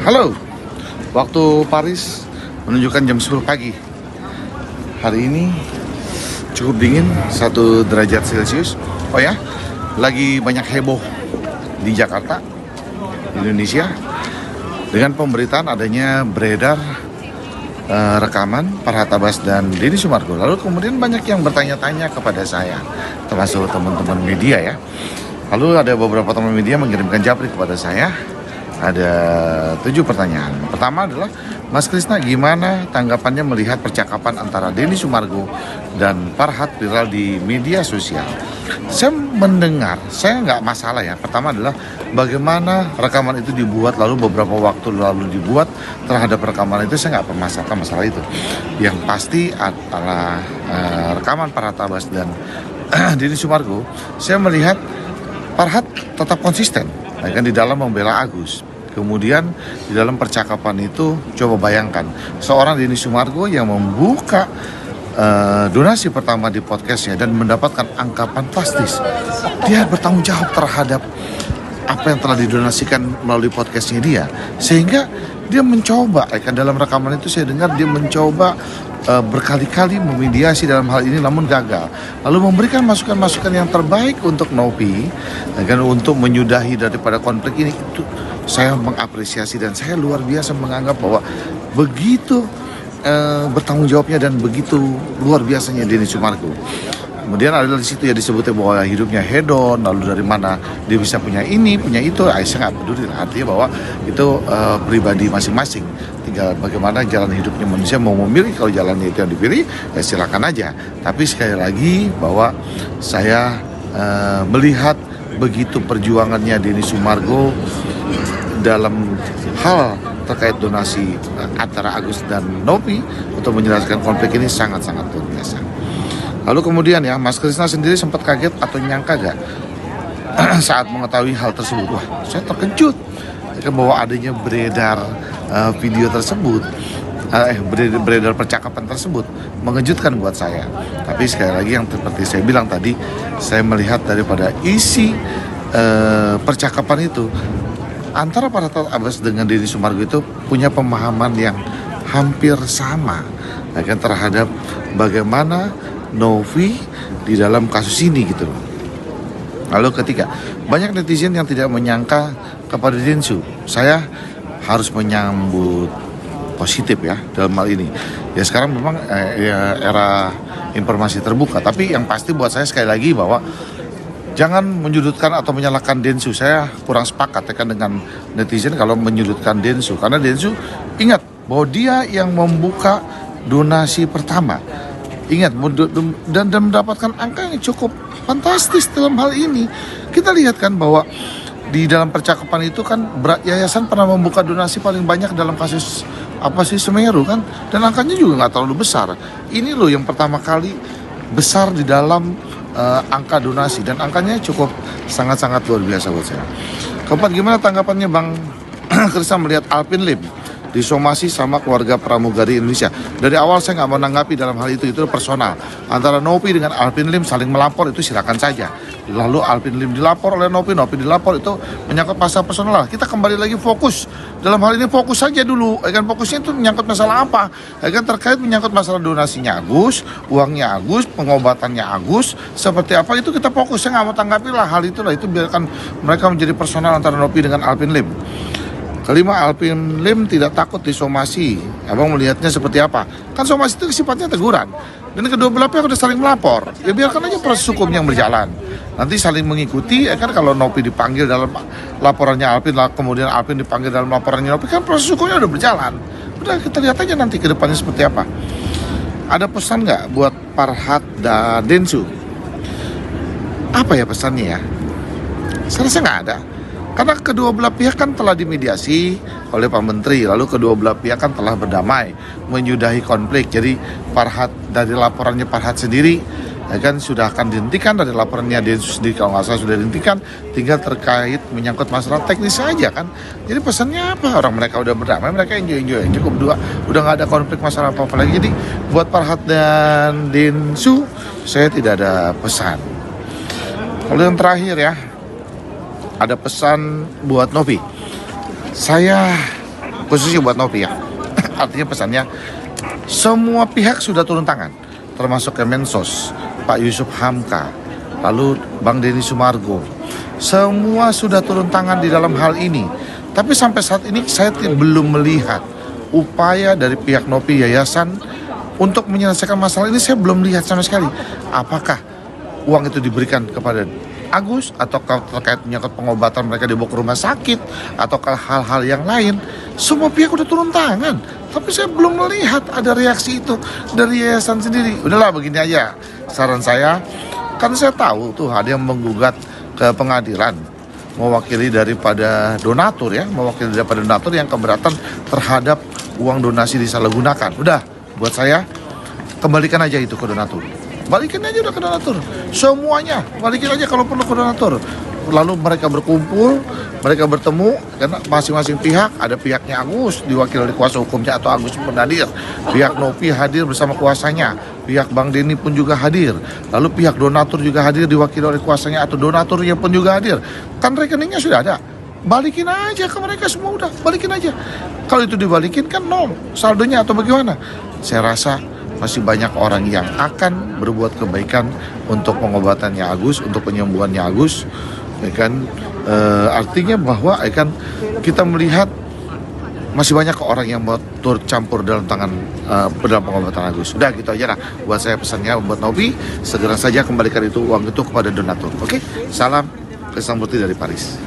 Halo, waktu Paris menunjukkan jam 10 pagi. Hari ini cukup dingin, 1 derajat Celcius. Oh ya, lagi banyak heboh di Jakarta, di Indonesia, dengan pemberitaan adanya beredar rekaman Farhad Abbas dan Denny Sumargo. Lalu kemudian banyak yang bertanya-tanya kepada saya, termasuk teman-teman media ya. Lalu ada beberapa teman media mengirimkan japri kepada saya. Ada 7 pertanyaan. Pertama adalah, Mas Krisna, gimana tanggapannya melihat percakapan antara Denny Sumargo dan Farhad viral di media sosial? Saya mendengar, saya nggak masalah ya. Pertama adalah bagaimana rekaman itu dibuat, lalu beberapa waktu lalu dibuat terhadap rekaman itu, saya nggak permasalahkan masalah itu. Yang pasti adalah rekaman Farhad Abbas dan Denny Sumargo, saya melihat Farhad tetap konsisten kan di dalam membela Agus. Kemudian di dalam percakapan itu, coba bayangkan seorang Denny Sumargo yang membuka donasi pertama di podcastnya dan mendapatkan angka fantastis. Dia bertanggung jawab terhadap apa yang telah didonasikan melalui podcastnya dia, sehingga dia mencoba kan dalam rekaman itu saya dengar dia mencoba berkali-kali memediasi dalam hal ini namun gagal, lalu memberikan masukan-masukan yang terbaik untuk Novi kan untuk menyudahi daripada konflik ini. Itu saya mengapresiasi dan saya luar biasa menganggap bahwa begitu bertanggung jawabnya dan begitu luar biasanya Denny Sumargo. Kemudian ada di situ ya disebutnya bahwa hidupnya hedon, lalu dari mana dia bisa punya ini, punya itu. Saya nggak peduli, artinya bahwa itu pribadi masing-masing. Tinggal bagaimana jalan hidupnya manusia mau memilih, kalau jalannya itu yang dipilih, ya silakan aja. Tapi sekali lagi bahwa saya melihat begitu perjuangannya Denny Sumargo dalam hal terkait donasi antara Agus dan Novi untuk menyelesaikan konflik ini sangat-sangat luar biasa. Lalu kemudian ya, Mas Krisna sendiri sempat kaget atau nyangka gak saat mengetahui hal tersebut? Wah, saya terkejut bahwa adanya beredar video tersebut, beredar percakapan tersebut, mengejutkan buat saya. Tapi sekali lagi yang seperti saya bilang tadi, saya melihat daripada isi percakapan itu, antara Farhad Abbas dengan Denny Sumargo itu punya pemahaman yang hampir sama kan, terhadap bagaimana Novi di dalam kasus ini gitu loh. Lalu ketiga, banyak netizen yang tidak menyangka kepada Densu. Saya harus menyambut positif ya dalam hal ini. Ya sekarang memang era informasi terbuka, tapi yang pasti buat saya sekali lagi bahwa jangan menyudutkan atau menyalahkan Densu. Saya kurang sepakat ya kan dengan netizen kalau menyudutkan Densu, karena Densu ingat bahwa dia yang membuka donasi pertama. Ingat, dan mendapatkan angka yang cukup fantastis dalam hal ini. Kita lihat kan bahwa di dalam percakapan itu kan yayasan pernah membuka donasi paling banyak dalam kasus Semeru kan, dan angkanya juga nggak terlalu besar. Ini loh yang pertama kali besar di dalam angka donasi, dan angkanya cukup sangat-sangat luar biasa buat saya. Keempat, gimana tanggapannya Bang Krisna melihat Alvin Lim disomasi sama keluarga pramugari Indonesia? Dari awal saya nggak mau menanggapi dalam hal itu personal. Antara Novi dengan Alvin Lim saling melapor, itu silakan saja. Lalu Alvin Lim dilapor oleh Novi dilapor, itu menyangkut masalah personal. Kita kembali lagi fokus. Dalam hal ini fokus saja dulu. Kan fokusnya itu menyangkut masalah apa? Kan terkait menyangkut masalah donasinya Agus, uangnya Agus, pengobatannya Agus, seperti apa itu kita fokus. Saya nggak mau tanggapi lah hal itulah. Itu biarkan mereka menjadi personal antara Novi dengan Alvin Lim. Kelima, Alvin Lim tidak takut disomasi. Abang melihatnya seperti apa? Kan somasi itu sifatnya teguran. Dan kedua belah pihak sudah saling melapor. Ya biarkan aja proses hukum yang berjalan. Nanti saling mengikuti. Kan kalau Novi dipanggil dalam laporannya Alvin, kemudian Alvin dipanggil dalam laporannya Novi, kan proses hukumnya udah berjalan. Udah kita lihat aja nanti ke depannya seperti apa. Ada pesan nggak buat Farhad dan Densu? Apa ya pesannya ya? Saya rasa nggak ada. Karena kedua belah pihak kan telah dimediasi oleh Pak Menteri, lalu kedua belah pihak kan telah berdamai, menyudahi konflik. Jadi Farhad, dari laporannya Farhad sendiri kan sudah akan dihentikan, dari laporannya Densus sendiri kalau nggak salah sudah dihentikan, tinggal terkait menyangkut masalah teknis saja kan. Jadi pesannya apa? Orang mereka udah berdamai, mereka enjoy, cukup udah nggak ada konflik masalah apa-apa lagi. Jadi buat Farhad dan Densu saya tidak ada pesan. Lalu yang terakhir ya, ada pesan buat Novi. Saya khususnya buat Novi ya. Artinya pesannya, semua pihak sudah turun tangan, termasuk Kemensos, Pak Yusuf Hamka, lalu Bang Denny Sumargo. Semua sudah turun tangan di dalam hal ini. Tapi sampai saat ini saya belum melihat upaya dari pihak Novi Yayasan untuk menyelesaikan masalah ini. Saya belum lihat sama sekali. Apakah uang itu diberikan kepada Agus, atau terkait menyangkut pengobatan mereka dibawa ke rumah sakit, atau hal-hal yang lain. Semua pihak udah turun tangan, tapi saya belum melihat ada reaksi itu dari yayasan sendiri. Udahlah, begini aja saran saya, kan saya tahu tuh ada yang menggugat ke pengadilan mewakili daripada donatur ya, yang keberatan terhadap uang donasi disalahgunakan. Udah, buat saya kembalikan aja itu ke donatur. Balikin aja udah ke donatur. Semuanya balikin aja kalau perlu ke donatur. Lalu mereka berkumpul, mereka bertemu, karena masing-masing pihak, ada pihaknya Agus diwakili oleh kuasa hukumnya atau Agus pun hadir, pihak Novi hadir bersama kuasanya, pihak Bang Denny pun juga hadir, lalu pihak donatur juga hadir diwakili oleh kuasanya atau donaturnya pun juga hadir. Kan rekeningnya sudah ada, balikin aja ke mereka semua, udah balikin aja. Kalau itu dibalikin kan nol saldonya atau bagaimana? Saya rasa masih banyak orang yang akan berbuat kebaikan untuk pengobatannya Agus, untuk penyembuhannya Agus, ya kan? Artinya bahwa ya kan, kita melihat masih banyak orang yang mau turut campur dalam dalam pengobatan Agus. Udah gitu aja lah. Buat saya pesannya buat Novi, segera saja kembalikan uang itu kepada donatur. Oke? Salam Krisnamurti dari Paris.